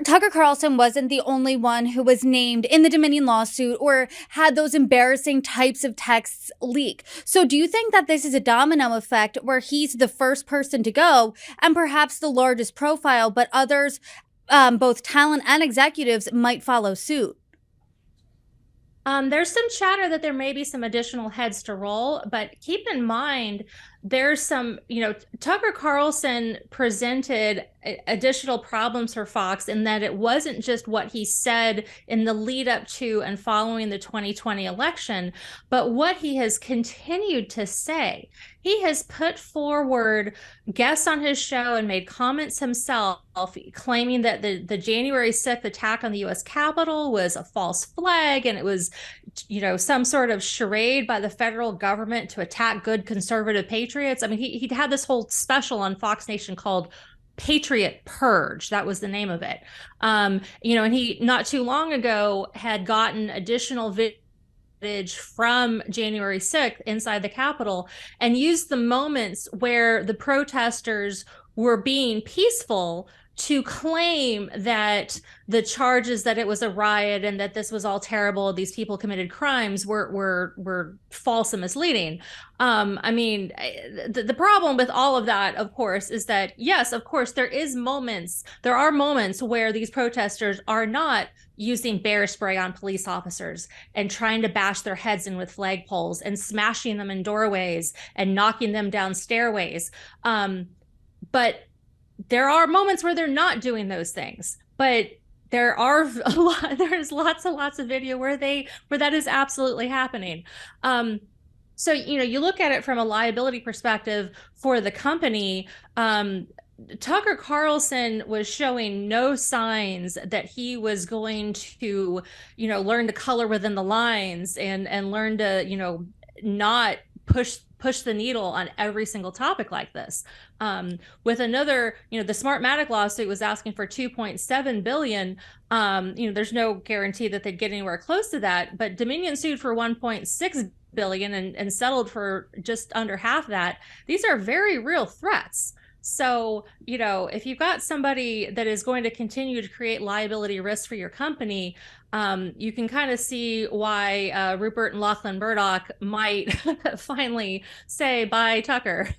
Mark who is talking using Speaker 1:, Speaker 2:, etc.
Speaker 1: Tucker Carlson wasn't the only one who was named in the Dominion lawsuit or had those embarrassing types of texts leak. So do you think that this is a domino effect where he's the first person to go and perhaps the largest profile, but others, both talent and executives, might follow suit?
Speaker 2: There's some chatter that there may be some additional heads to roll, but keep in mind there's some, Tucker Carlson presented additional problems for Fox in that it wasn't just what he said in the lead up to and following the 2020 election, but what he has continued to say. He has put forward guests on his show and made comments himself claiming that the January 6th attack on the US Capitol was a false flag and it was, some sort of charade by the federal government to attack good conservative patriots. I mean, he had this whole special on Fox Nation called Patriot Purge. That was the name of it. And he not too long ago had gotten additional footage from January 6th inside the Capitol and used the moments where the protesters were being peaceful to claim that the charges that it was a riot and that this was all terrible, these people committed crimes, were false and misleading. The problem with all of that, of course, is that yes, of course, there are moments where these protesters are not using bear spray on police officers and trying to bash their heads in with flagpoles and smashing them in doorways and knocking them down stairways. But there are moments where they're not doing those things, but there's lots and lots of video where that is absolutely happening. So you look at it from a liability perspective for the company. Tucker Carlson was showing no signs that he was going to learn to color within the lines and learn to not push the needle on every single topic like this. With another, the Smartmatic lawsuit was asking for 2.7 billion. There's no guarantee that they'd get anywhere close to that, but Dominion sued for 1.6 billion and settled for just under half that. These are very real threats. So, if you've got somebody that is going to continue to create liability risk for your company, you can kind of see why Rupert and Lachlan Murdoch might finally say, bye, Tucker.